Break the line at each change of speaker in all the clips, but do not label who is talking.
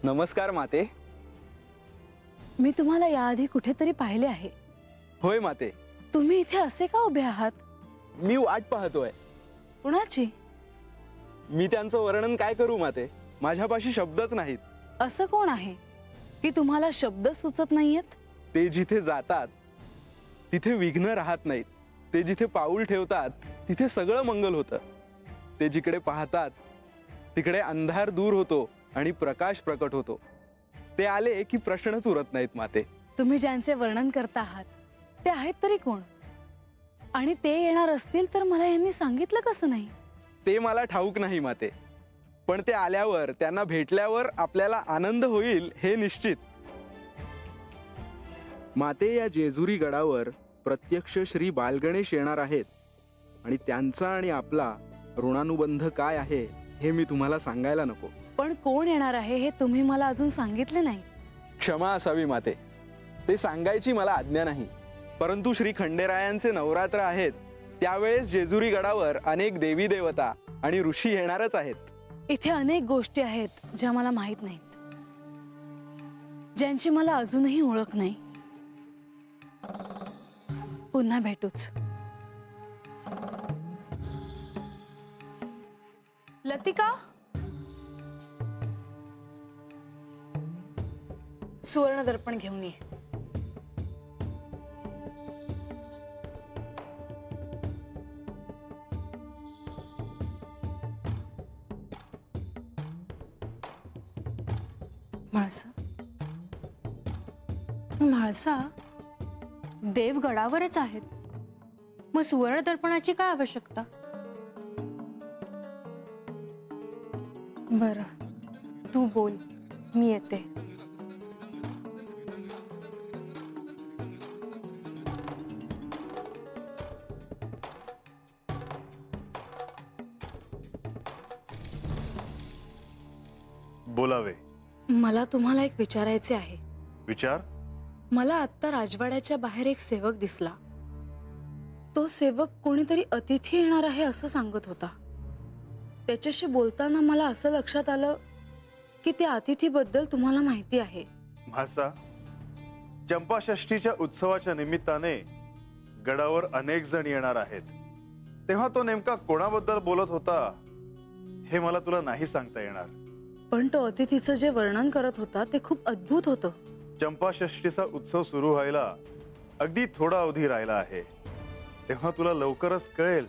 नमस्कार माते.
मी तुम्हाला याआधी कुठेतरी पाहिले आहे.
होय माते.
तुम्ही इथे असे का उभे आहात?
मी वाट पाहतोय.
कुणाची?
मी त्यांचं वर्णन काय करू माते, माझ्यापाशी शब्दच नाहीत.
असं कोण आहे की तुम्हाला शब्द सुचत नाहीयेत?
ते जिथे जातात तिथे विघ्न राहत नाहीत. ते जिथे पाऊल ठेवतात तिथे सगळं मंगल होतं. ते जिकडे पाहतात तिकडे अंधार दूर होतो आणि प्रकाश प्रकट होतो. ते आले की प्रश्नच उरत नाहीत माते.
तुम्ही ज्यांचे वर्णन करता आहात ते आहेत तरी कोण? आणि ते येणार असतील तर मला यांनी सांगितलं कसं नाही?
ते मला ठाऊक नाही माते, पण ते आल्यावर त्यांना भेटल्यावर आपल्याला आनंद होईल हे निश्चित. माते, या जेजुरी गडावर प्रत्यक्ष श्री बालगणेश येणार आहेत आणि त्यांचा आणि आपला ऋणानुबंध काय आहे हे मी तुम्हाला सांगायला नको.
पण कोण येणार आहे हे तुम्ही मला अजून सांगितले नाही.
क्षमा असावी माते, ते सांगायची मला आज्ञा नाही. परंतु श्री खंडेरायांचे नवरात्र आहेत, त्यावेळेस जेजुरी गडावर अनेक देवी देवता आणि ऋषी येणारच आहेत.
इथे अनेक गोष्टी आहेत ज्या मला माहित नाहीत, ज्यांची मला अजूनही ओळख नाही. पुन्हा भेटूच. लतिका, सुवर्ण दर्पण घेऊन ये.
म्हाळसा, म्हाळसा, देव गडावरच आहेत, मग सुवर्ण दर्पणाची काय आवश्यकता? बरं, तू बोल, मी येते.
बोलावे.
मला तुम्हाला एक विचारायचे आहे.
विचार.
मला आत्ता राजवाड्याच्या बाहेर एक सेवक दिसला. तो सेवक कोणीतरी अतिथी येणार आहे असं सांगत होता. त्याच्याशी बोलताना मला असं लक्षात आलं की त्या अतिथीबद्दल तुम्हाला माहिती आहे.
म्हाळसा, चंपाषष्ठीच्या उत्सवाच्या निमित्ताने गडावर अनेक जण येणार आहेत. तेव्हा तो नेमका कोणाबद्दल बोलत होता हे मला तुला नाही सांगता येणार.
पण तो अतिथीचं जे वर्णन करत होता ते खूप अद्भुत होतं.
चंपाषष्ठीचा उत्सव सुरू व्हायला अगदी थोडा अवधी राहिला आहे. तेव्हा तुला लवकरच कळेल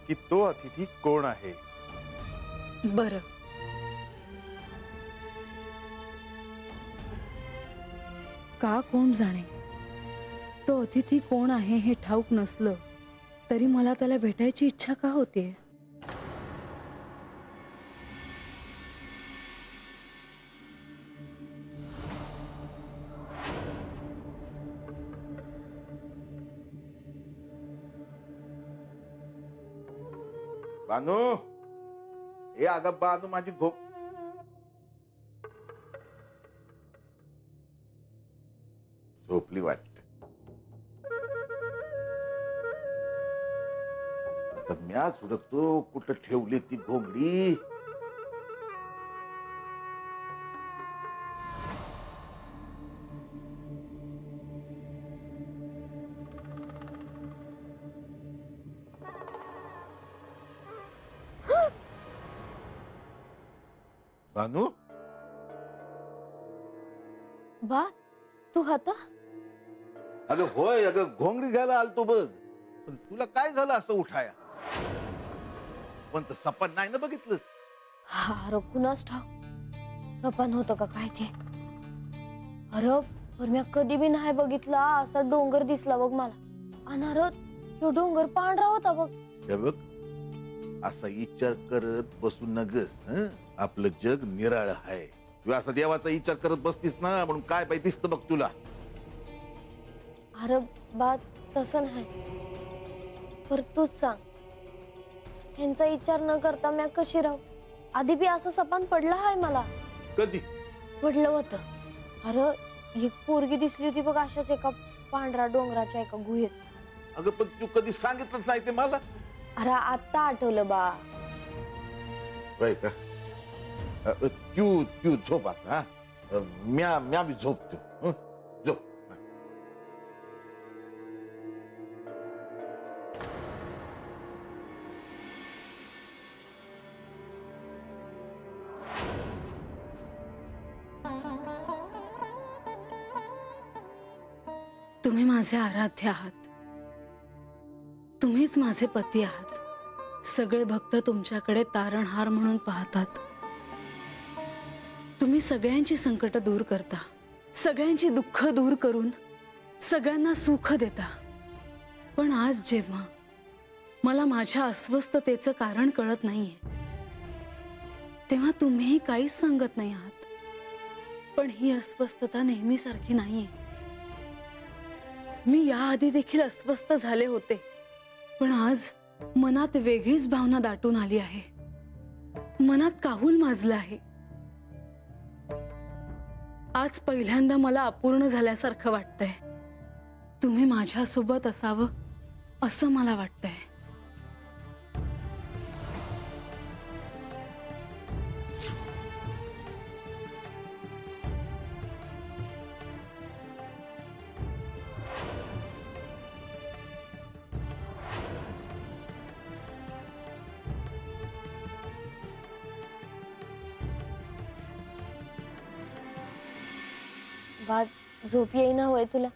की तो अतिथी कोण आहे.
बरं, का कोण जाणे. तो अतिथी कोण आहे हे ठाऊक नसलं तरी मला त्याला भेटायची इच्छा का होतीये.
बानू, ए अगं बानू, माझी झोपली वाटत. आता म्या सुडकतो कुठं ठेवली ती घोंगडी. बानू,
बा, तू आता?
अगं होय, अगं घोंगडी घ्यायला आलतो बघ. पण तुला काय झालं असं उठाया? पण सपन नाही ना बघितलंस?
अरे कुणास ठाव सपन होतं का काय ते. अरे पण मी कधी बी नाही बघितला असा डोंगर दिसला बघ मला. आणि अरे तो डोंगर पांढरा होता बघ.
हे बघ, असा विचार करत बसू नगस. आपलं जग निराळ आहे. तू असा देवाचा विचार करत बसतीस ना म्हणून काय पाहिजे दिसतं बघ तुला.
अरे बात तसं नाही, पर तूच सांग, ह्यांचा विचार न करता मी कशी राहू? आधी बी असं सपन पडलं आहे मला.
कधी
पडलं होतं. अरे एक पोरगी दिसली होती बघ अशाच एका पांढऱ्या डोंगराच्या एका गुहेत.
अगं पण तू कधी सांगितलंच नाही ते मला.
अरे आता आठवलं बा.
होय का? तू झोप आता. म्या म्या बी झोपतो हं? झोप.
तुम्ही माझे आराध्य आहात. तुम्हीच माझे पती आहात. सगळे भक्त तुमच्याकडे तारणहार म्हणून पाहतात. तुम्ही सगळ्यांची संकट दूर करता, सगळ्यांची दुःख दूर करून सगळ्यांना सुख देता. पण आज जेव्हा मला माझ्या अस्वस्थतेचं कारण कळत नाहीये, तेव्हा तुम्हीही काहीच सांगत नाही आहात. पण ही अस्वस्थता नेहमीसारखी नाहीये. मी याआधी देखील अस्वस्थ झाले होते, पण आज मनात वेगळीच भावना दाटून आली आहे. मनात काहूल माजलं आहे. आज पहिल्यांदा मला अपूर्ण झाल्यासारखं वाटतंय. तुम्ही माझ्यासोबत असावं असं मला वाटतंय.
बाद झोप येईना होय तुला?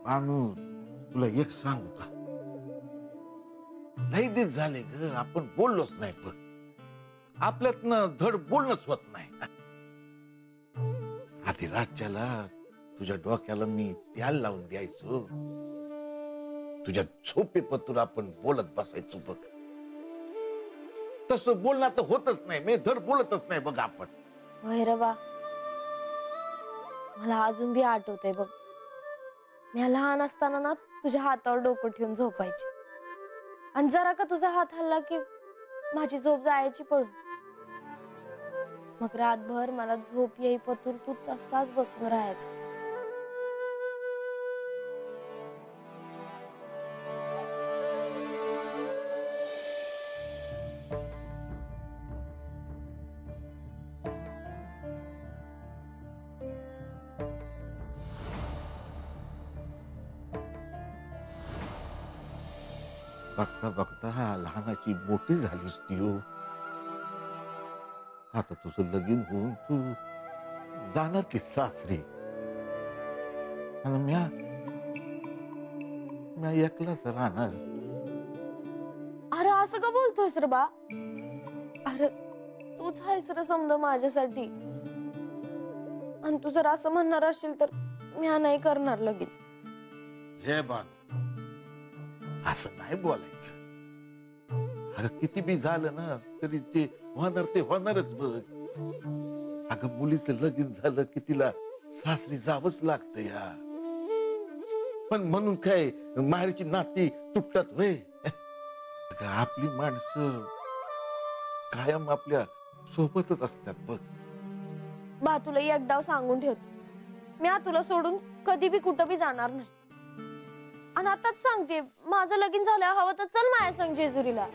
अनु, तुला एक सांगू का? लई दिवस झाले ग आपण बोललोच नाही. बघ आपल्यातनं धड बोलणंच होत नाही. आधी रातच्याला तुझ्या डोक्याला मी त्याल लावून द्यायचो. तुझ्या झोपेपतूर आपण बोलत बसायचो. बघ तसं बोलणं तर होतच नाही. मी धड बोलतच नाही बघ आपण.
होय रे बा, मला अजून बी आठवतंय बघ. मी लहान असताना ना तुझ्या हातावर डोकं ठेवून झोपायची. आणि जरा का तुझा हात हल्ला की माझी झोप जायची पळून. मग रातभर मला झोप येई पतूर तू तसाच बसून राहायचा.
बघता बघता लहानाची मोठी झालीस ती हो. आता तुझं लगीन होऊन तू जाणार की सासरी. आणि म्या एकलाच राहणार.
अरे असं का बोलतोयस रे बा? अरे तूच आहेस रे समजा माझ्यासाठी. आणि तू जर असं म्हणणार असेल तर मी नाही करणार लगीन.
हे बान असं नाही बोलायचं. अगं किती बी झालं ना तरी ते होणारच बघ. अगं मुलीचं लगीन झालं की तिला सासरी जावंच लागतं या. पण म्हणून काय माहेरची नाती तुटतात होय? अगं आपली माणसं कायम आपल्या सोबतच असतात बघ.
बा तुला एकदा सांगून ठेवते, मी तुला सोडून कधी बी कुठं बी जाणार नाही. आणि आताच सांगते, माझं लगीन झालं हवं तर चल माझ्या संग जेजुरीला.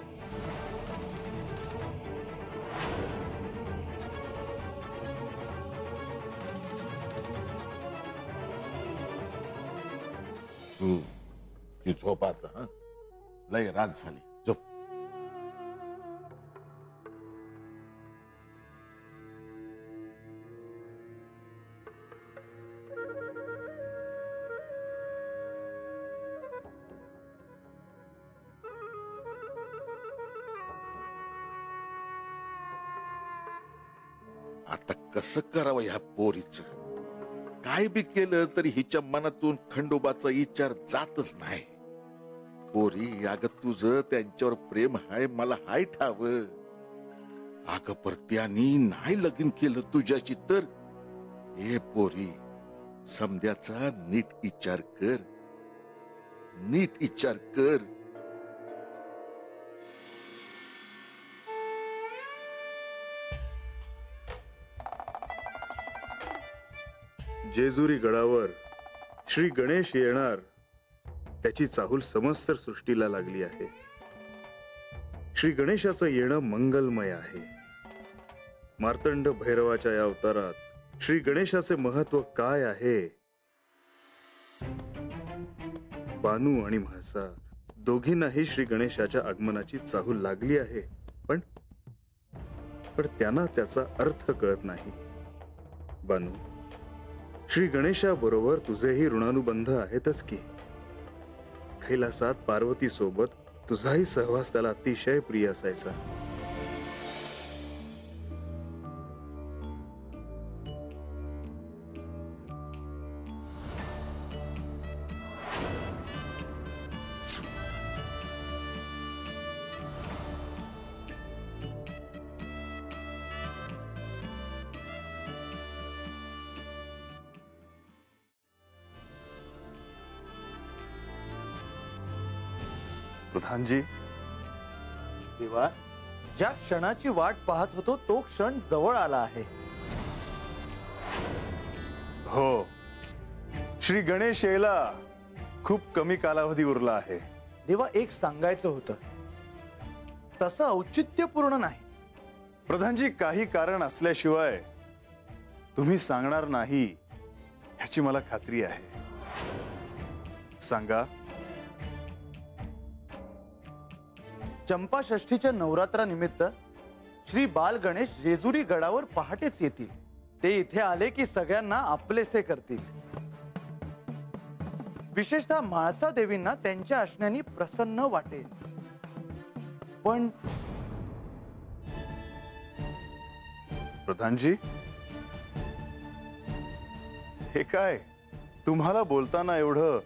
ती झोप आता. हं? लय रात झाली. झोप. आता कसं करावं ह्या पोरीच? काय बी केलं तरी हिच्या मनातून खंडोबाचा विचार जातच नाही. पोरी अगं तुझं त्यांच्यावर प्रेम हाय मला हाय ठाव. अगं पर त्यांनी नाही लगीन केलं तुझ्याशी तर. हे पोरी समद्याचा नीट विचार कर. नीट विचार कर.
जेजुरी गडावर श्री गणेश येणार त्याची चाहूल समस्त सृष्टीला लागली आहे. श्री गणेशाचं येणं मंगलमय आहे. मार्तंड भैरवाच्या या अवतारात श्री गणेशाचे महत्व काय आहे? बानू आणि म्हासा दोघींनाही श्री गणेशाच्या आगमनाची चाहूल लागली आहे, पण त्यांना त्याचा अर्थ कळत नाही. बानू, श्री गणेशाबरोबर तुझेही ऋणानुबंध आहेतच की. कैलासात पार्वती सोबत तुझाही सहवास त्याला अतिशय प्रिय असायचा. प्रधानजी,
देवा, ज्या क्षणाची वाट पाहत होतो तो क्षण जवळ आला आहे.
हो, श्री गणेश यायला खूप कमी कालावधी उरला आहे.
देवा, एक सांगायचं होतं, तसं औचित्यपूर्ण नाही.
प्रधानजी, काही कारण असल्याशिवाय तुम्ही सांगणार नाही ह्याची मला खात्री आहे. सांगा.
चंपाषष्ठीच्या नवरात्रानिमित्त श्री बाल गणेश जेजुरी गडावर पहाटेच येतील. ते इथे आले की सगळ्यांना आपलेसे करतील. विशेषतः म्हाळसा देवींना त्यांच्या असण्याने प्रसन्न वाटेल. पण
प्रधानजी, हे काय तुम्हाला बोलताना एवढं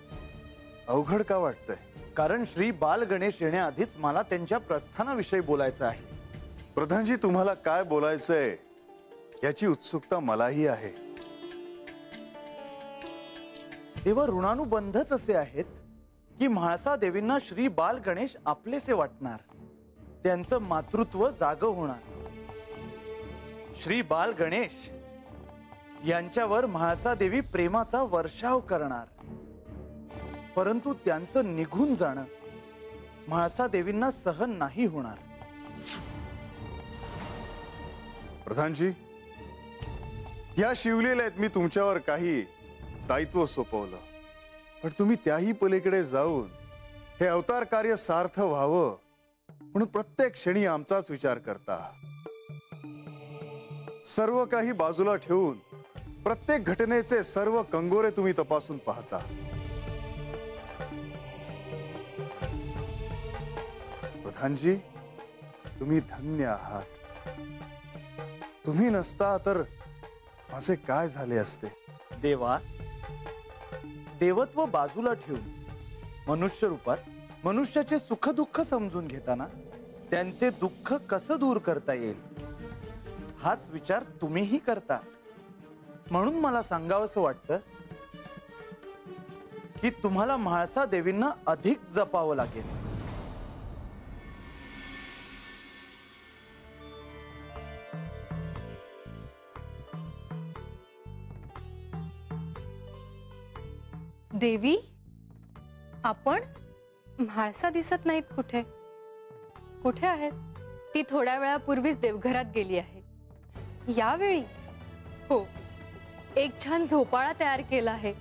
अवघड का वाटतंय?
कारण श्री बाल गणेश येण्याआधीच मला त्यांच्या प्रस्थानाविषयी बोलायचं आहे.
प्रधानजी, तुम्हाला काय बोलायचंय याची उत्सुकता मलाही आहे.
तेव्हा ऋणानुबंधच असे आहेत की म्हाळसा देवींना श्री बाल गणेश आपलेसे वाटणार. त्यांचं मातृत्व जागं होणार. श्री बाल गणेश यांच्यावर म्हाळसा देवी प्रेमाचा वर्षाव करणार. परंतु त्यांचं निघून जाणं म्हाळसा देवींना सहन नाही होणार.
प्रधानजी, या शिवलीलेत मी तुमच्यावर काही दायित्व सोपवलं, पण तुम्ही त्याही पलीकडे जाऊन हे अवतार कार्य सार्थ व्हावं म्हणून प्रत्येक क्षणी आमचाच विचार करता. सर्व काही बाजूला ठेवून प्रत्येक घटनेचे सर्व कंगोरे तुम्ही तपासून पाहता. प्रधानजी, तुम्ही धन्य आहात. तुम्ही नसता तर माझे काय झाले असते?
देवा, देवत्व बाजूला ठेवून मनुष्य रूपात मनुष्याचे सुख दुःख समजून घेताना त्यांचे दुःख कसं दूर करता येईल हाच विचार तुम्हीही करता. म्हणून मला सांगावंसं वाटतं की तुम्हाला म्हाळसा देवींना अधिक जपावं लागेल.
देवी, आपण म्हाळसा दिसत नाहीत. कुठे कुठे आहेत?
ती थोड्या वेळापूर्वीच देवघरात गेली आहे.
यावेळी?
हो, एक छान झोपाळा तयार केला आहे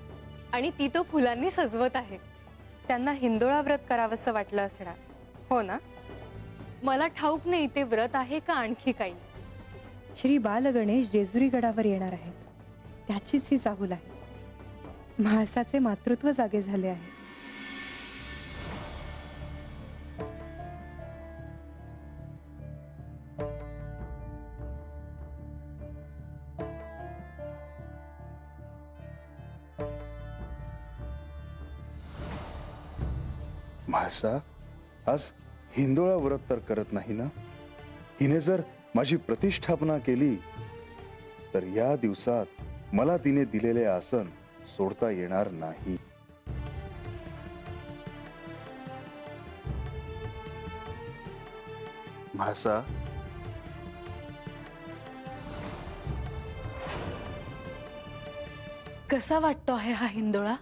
आणि ती तो फुलांनी सजवत आहे.
त्यांना हिंदोळा व्रत करावंसं वाटलं असणार, हो ना?
मला ठाऊक नाही ते व्रत आहे का आणखी काही.
श्री बाल गणेश जेजुरी गडावर येणार आहे, त्याचीच ही चाहूल आहे. म्हाळसाचे मातृत्व जागे झाले आहे.
म्हाळसा आज हिंदोळा व्रत तर करत नाही ना? हिने जर माझी प्रतिष्ठापना केली तर या दिवसात मला तिने दिलेले आसन सोडता येणार नाही. म्हाळसा,
कसा वाटतो आहे हा हिंदोळा?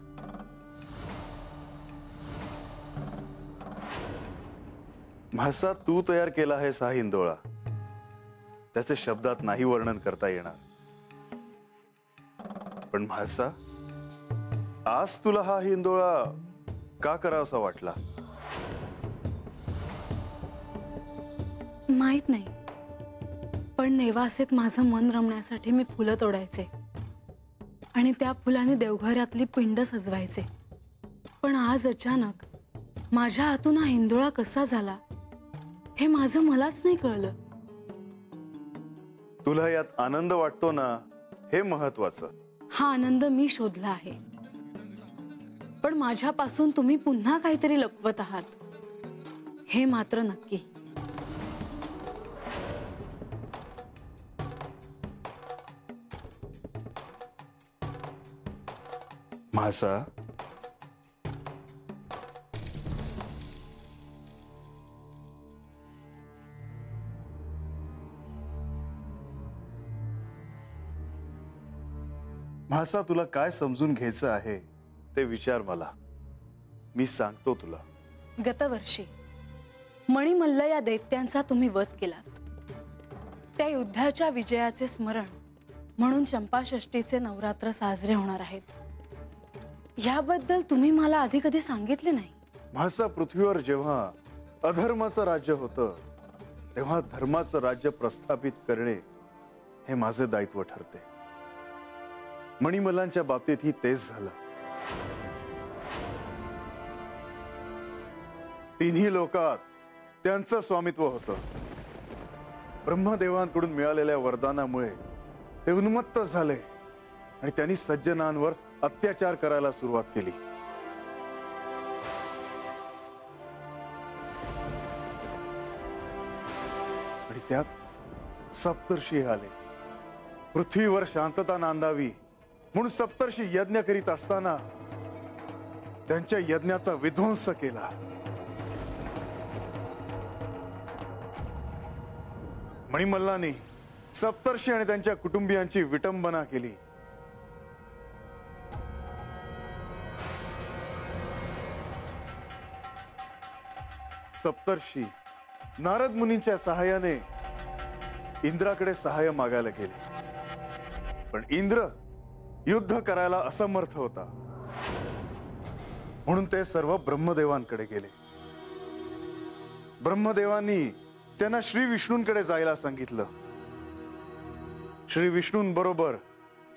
म्हासा, तू तयार केला आहेस हा हिंदोळा. त्याचे शब्दात नाही वर्णन करता येणार. पण म्हासा, आज तुला हा हिंदोळा का करावासा वाटला?
माहित नाही, पण नेवासेत माझं मन रमण्यासाठी मी फुलं तोडायचे आणि त्या फुलाने देवघरातली पिंड सजवायचे. पण आज अचानक माझ्या हातून हा हिंदोळा कसा झाला हे माझं मलाच नाही कळलं.
तुला यात आनंद वाटतो ना, हे महत्वाचं.
हा आनंद मी शोधला आहे, पण माझ्यापासून तुम्ही पुन्हा काहीतरी लपवत आहात हे मात्र नक्की.
म्हासा, म्हासा, तुला काय समजून घ्यायचं आहे ते विचार मला. मी सांगतो तुला.
गतवर्षी मणिमल्ल या दैत्यांचा तुम्ही वध केलात. त्या युद्धाच्या विजयाचे स्मरण म्हणून चंपाषष्ठीचे नवरात्र साजरे होणार आहेत. याबद्दल तुम्ही मला आधी कधी सांगितले नाही.
म्हासा, पृथ्वीवर जेव्हा अधर्माचं राज्य होतं तेव्हा धर्माचं राज्य प्रस्थापित करणे हे माझे दायित्व ठरते. मणिमल्लांच्या बाबतीतही तेच झालं. तिन्ही लोकात त्यांचं स्वामित्व होतं. ब्रह्मदेवांकडून मिळालेल्या वरदानामुळे ते उन्मत्त झाले आणि त्यांनी सज्जनांवर अत्याचार करायला सुरुवात केली. आणि त्यात सप्तर्षी आले. पृथ्वीवर शांतता नांदावी म्हणून सप्तर्षी यज्ञ करीत असताना त्यांच्या यज्ञाचा विध्वंस केला. मणिमल्लांनी सप्तर्षी आणि त्यांच्या कुटुंबियांची विटंबना केली. सप्तर्षी नारद मुनींच्या सहाय्याने इंद्राकडे सहाय्य मागायला गेले, पण इंद्र युद्ध करायला असमर्थ होता. म्हणून ते सर्व ब्रह्मदेवांकडे गेले. ब्रह्मदेवांनी त्यांना श्री विष्णूंकडे जायला सांगितलं. श्री विष्णूंबरोबर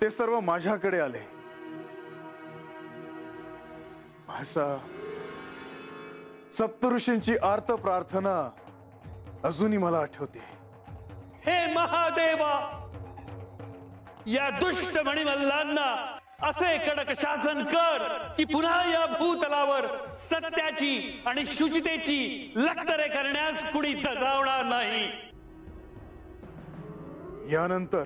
ते सर्व माझ्याकडे आले. म्हासा, सप्तऋषींची आर्त प्रार्थना अजूनही मला आठवते.
हे महादेवा, या दुष्ट मणिमल्लांना असे कडक शासन कर की पुन्हा या भूतलावर सत्याची आणि शुचितेची लक्तरे करण्यास कुणी दजावणार नाही.
यानंतर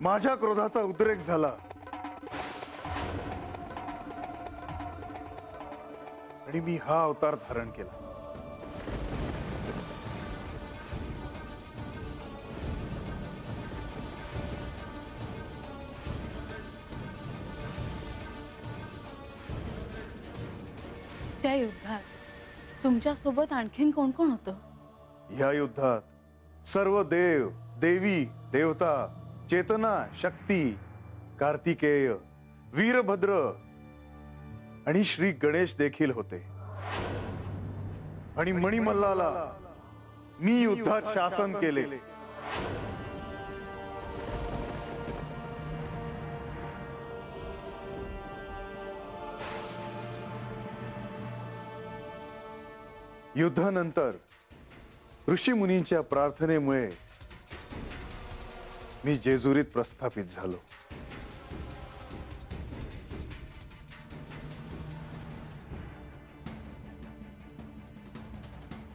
माझ्या क्रोधाचा उद्रेक झाला आणि मी हा अवतार धारण केला.
त्या युद्धात तुमच्या सोबत आणखीन कोण कोण होतं?
या युद्धात सर्व देव, देवी, देवता, चेतना, शक्ती, कार्तिकेय, वीरभद्र आणि श्री गणेश देखील होते. आणि मणिमल्लाला मी युद्धात शासन केले. युद्धानंतर ऋषी मुनींच्या प्रार्थनेमुळे मी जेजुरीत प्रस्थापित झालो.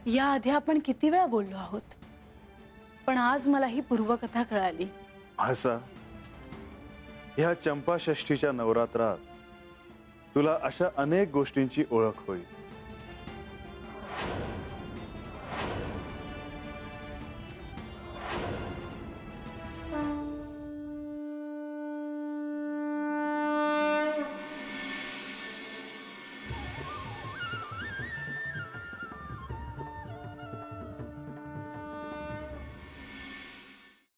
याआधी आपण किती वेळा बोललो आहोत, पण आज मला ही पूर्वकथा कळाली.
म्हासा, ह्या चंपाषष्ठीच्या नवरात्रात तुला अशा अनेक गोष्टींची ओळख होईल.